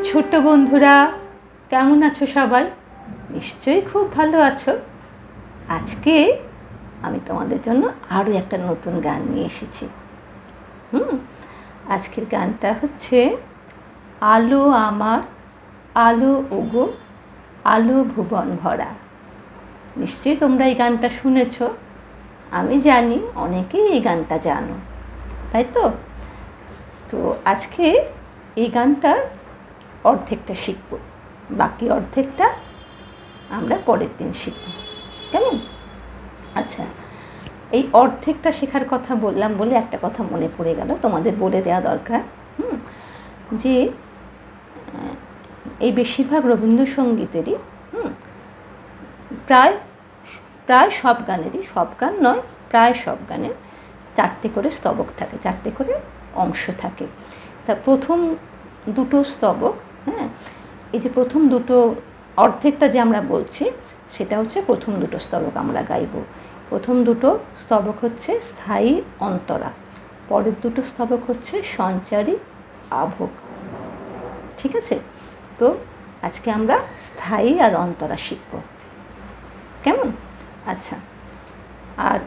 ছোট্ট বন্ধুরা, কেমন আছো সবাই? নিশ্চয়ই খুব ভালো আছো। আজকে আমি তোমাদের জন্য আরও একটা নতুন গান নিয়ে এসেছি। আজকের গানটা হচ্ছে আলো আমার, আলো ওগো, আলো ভুবন ভরা। নিশ্চয়ই তোমরা এই গানটা শুনেছ। আমি জানি অনেকেই এই গানটা জানো, তাই তো? তো আজকে এই গানটার অর্ধেকটা শিখব, বাকি অর্ধেকটা আমরা পরের দিন শিখব, কেমন? আচ্ছা, এই অর্ধেকটা শেখার কথা বললাম বলে একটা কথা মনে পড়ে গেল, তোমাদের বলে দেওয়া দরকার। যে এই বেশিরভাগ রবীন্দ্রসঙ্গীতেরই প্রায় সব গানেরই, সব গান নয়, প্রায় সব গানের 4টে করে স্তবক থাকে, 4টে করে অংশ থাকে। তা প্রথম দুটো স্তবক, এই যে প্রথম দুটো অর্ধেকটা যে আমরা বলছি, সেটা হচ্ছে প্রথম দুটো স্তবক আমরা গাইব। প্রথম দুটো স্তবক হচ্ছে স্থায়ী অন্তরা, পরের দুটো স্তবক হচ্ছে সঞ্চারী আভোগ। ঠিক আছে? তো আজকে আমরা স্থায়ী আর অন্তরা শিখব, কেমন? আচ্ছা, আর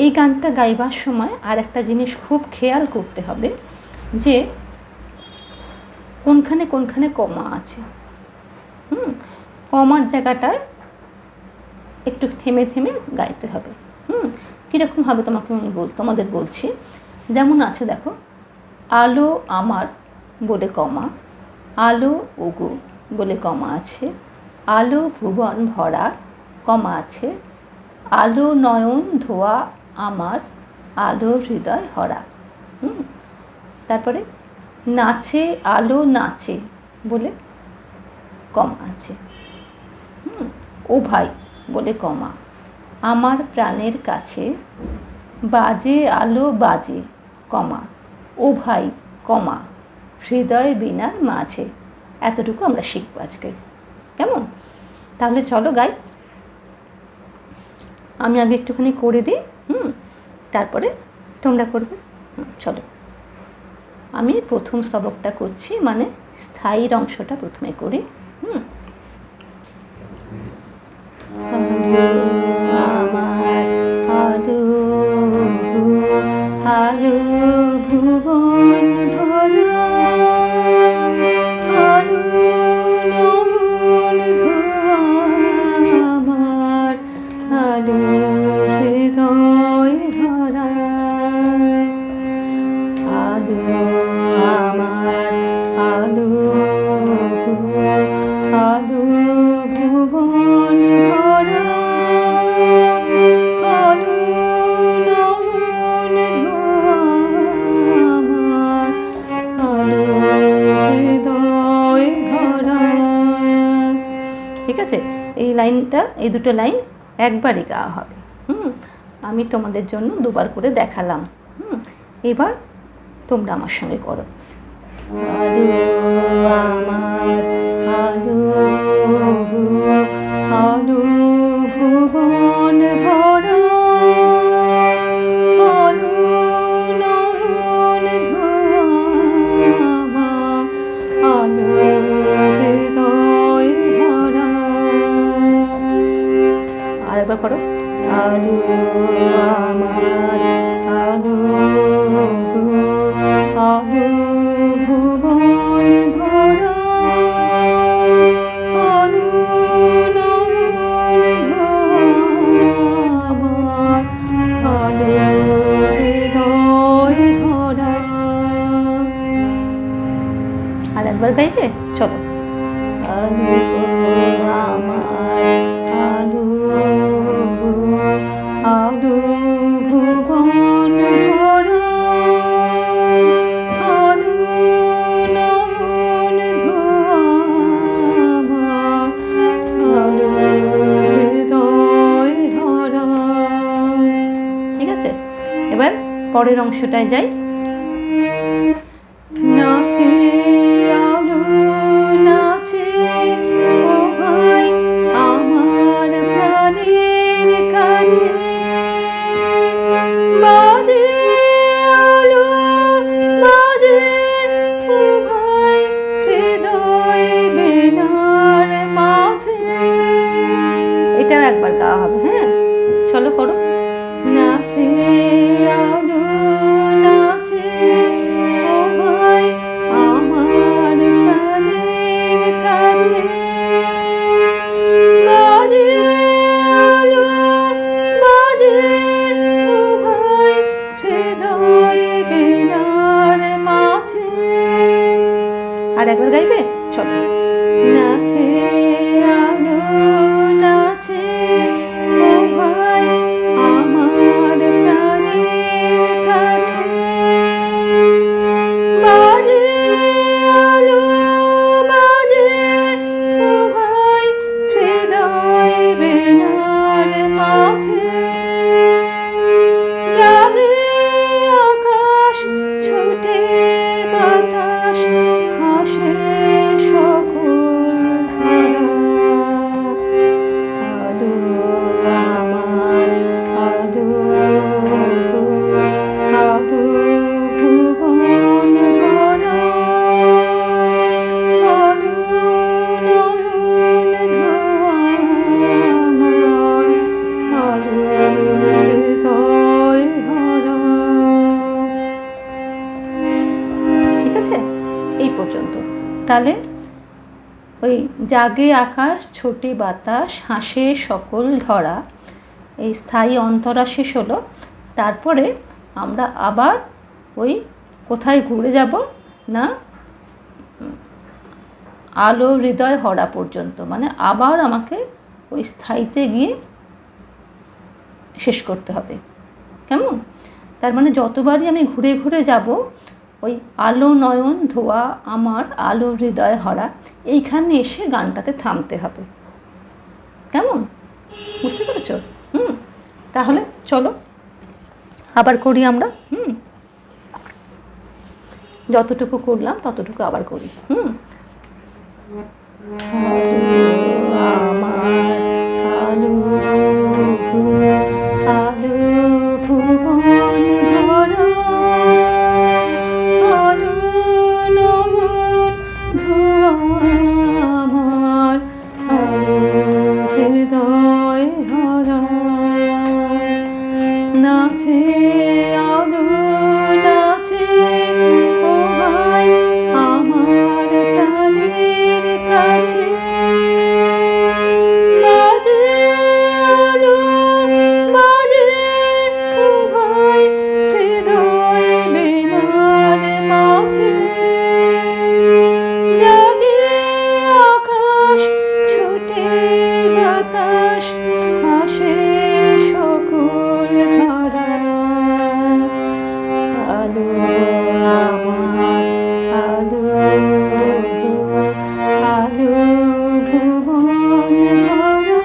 এই গানটা গাইবার সময় আর একটা জিনিস খুব খেয়াল করতে হবে, যে কোনখানে কোনখানে কমা আছে। কমার জায়গাটায় একটু থেমে থেমে গাইতে হবে। কীরকম হবে তোমাদের বলছি। যেমন আছে, দেখো, আলো আমার বলে কমা, আলো ওগো বলে কমা আছে, আলো ভুবন ভরা কমা আছে, আলো নয়ন ধোয়া আমার, আলো হৃদয় হরা। তারপরে নাচে আলো নাচে বলে কমা আছে, ও ভাই বলে কমা, আমার প্রাণের কাছে বাজে আলো বাজে কমা, ও ভাই কমা, হৃদয় বীণার মাঝে। এতটুকু আমরা শিখবো আজকে, কেমন? তাহলে চলো গাই। আমি আগে একটুখানি করে দিই, তারপরে তোমরা করবে। চলো, আমি প্রথম স্তবকটা করছি, মানে স্থায়ীর অংশটা প্রথমে করি। আমার আলো আলো ভুবন ভরা, আলো নয়ন ধোয়া আমার, আলো হৃদয় ভরা, আলো আমার, আলো আলো ভুবন ভরা, আলো নয়ন ধোয়া আমার, আলো হৃদয় ভরা। ঠিক আছে? এই লাইনটা, এই দুটো লাইন একবারই গাওয়া হবে। আমি তোমাদের জন্য দুবার করে দেখালাম। এবার তোমরা আমার সঙ্গে করো। আলো আমার, আলো আলো ভুবন ভরা, আলো নয়ন ধোয়া আমার, আলো হৃদয় ভরা। আরেকবার করো। আলো আমার, আলো আলো ভুবন ভরা, আলো নয়ন ধোয়া আমার, আলো হৃদয় ভরা। আর একবার গাইবে? চলো। আলো আমার, আলো আলো ভুবন ভরা, আলো নয়ন ধোয়া আমার, আলো হৃদয় ভরা। ঠিক আছে? এবার পরের অংশটায় যাই। নাচে আলো নাচে, ও ভাই আমার প্রাণের কাছে, বাজে আলো বাজে আর একবার গাইবে? চলো। নাচে আলো নাচে ও ভাই আমার প্রাণের কাছে, বাজে আলো বাজে ও ভাই হৃদয় বেনার মাঝে, জাগে আকাশ ছুটে বাতাস হাসে সকল ধারা, আলো আমার আলো আলো ভুবন ভরা, আলো নয়ন ধোয়া আমার, আলো হৃদয় ভরা। ঠিক আছে, এই পর্যন্ত। তাহলে ওই জাগে আকাশ ছোটে বাতাস হাসে সকল ধরা, এই স্থায়ী অন্তরা শেষ হলো। তারপরে আমরা আবার ওই কোথায় ঘুরে যাব না, আলো হৃদয় হরা পর্যন্ত, মানে আবার আমাকে ওই স্থায়ীতে গিয়ে শেষ করতে হবে। কেমন? তার মানে যতবারই আমি ঘুরে ঘুরে যাব ওই আলো নয়ন ধোয়া আমার, আলো হৃদয় হরা, এইখানে এসে গানটাতে থামতে হবে। কেমন? বুঝতে পেরেছ? তাহলে চলো আবার করি আমরা। যতটুকু করলাম ততটুকু আবার করি। আমার আলো আলো ভুবন ভরা, আলো নয়ন ধোয়া আমার, আলো হৃদয় ভরা, নাচে আলো নাচে ও ভাই আমার প্রাণের কাছে, বাজে আলো বাজে ও ভাই হৃদয় বেনার মাঝে, জাগে আকাশ ছুটে বাতাস হাসে সকল ধারা, আলো আমার আলো আলো ভুবন ভরা,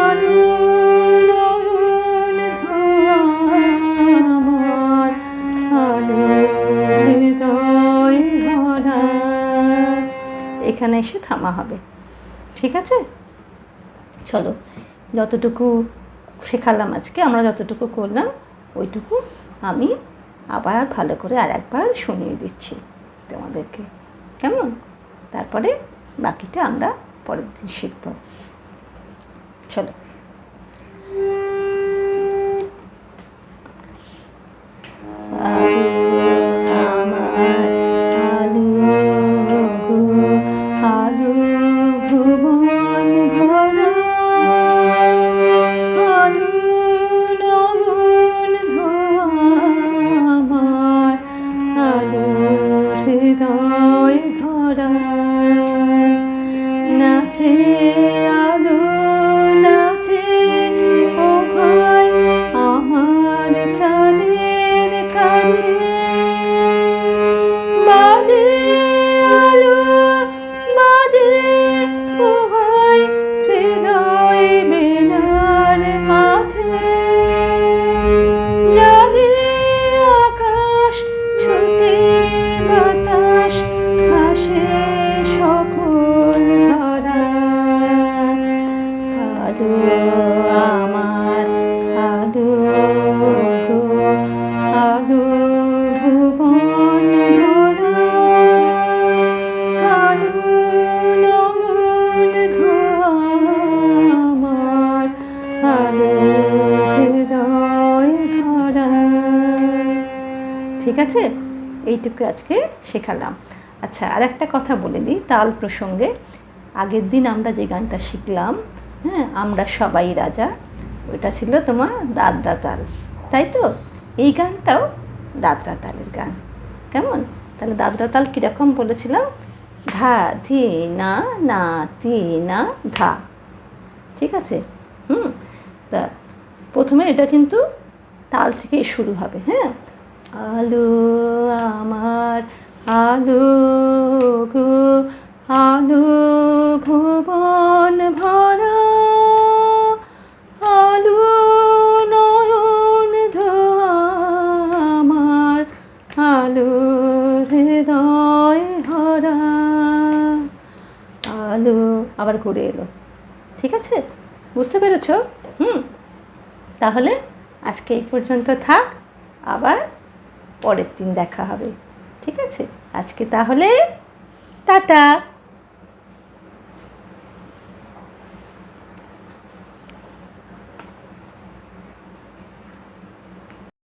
আলো নয়ন ধোয়া আমার, আলো হৃদয় ভরা। এখানে এসে থামা হবে। ঠিক আছে? চলো, যতটুকু শেখালাম আজকে, আমরা যতটুকু করলাম ওইটুকু আমি আবার ভালো করে আর একবার শুনিয়ে দিচ্ছি তোমাদেরকে। কেমন? তারপরে বাকিটা আমরা পরের দিন শিখব। চলো। আলো ভুবন ভরা, আলো নয়ন ধোয়া আমার, আলো হৃদয় ভরা, নাচে আলো নাচে ও ভাই আমার প্রাণের কাছে, বাজে আলো বাজে ও ভাই হৃদয় বেনার মাঝে, জাগে আকাশ ছুটে বাতাস হাসে সকল ধরা, আলো আমার আলো আলো ভুবন ভরা, আলো নয়ন ধোয়া আমার, আলো হৃদয় ভরা। ঠিক আছে? এইটুকু আজকে শেখালাম। আচ্ছা, আর একটা কথা বলে দিই তাল প্রসঙ্গে। আগের দিন আমরা যে গানটা শিখলাম, আমরা সবাই রাজা, ওটা ছিল তোমার দাদরা তাল, তাই তো? এই গানটাও দাদরা তালের গান। কেমন? তাহলে দাদরা তাল কীরকম বলেছিলাম? ধা ধি না না তি না ধা। ঠিক আছে? তা প্রথমে এটা কিন্তু তাল থেকেই শুরু হবে। হ্যাঁ, আলো আমার আলো গো, আলো ভুবন ভরা, আলো নয়ন ধোয়া আমার, আলো হৃদয় ভরা। আলো আবার ঘুরে এলো। ঠিক আছে, বুঝতে পেরেছ? তাহলে আজকে এই পর্যন্ত থাক, আবার পরের দিন দেখা হবে। ঠিক আছে, আজকে তাহলে টাটা।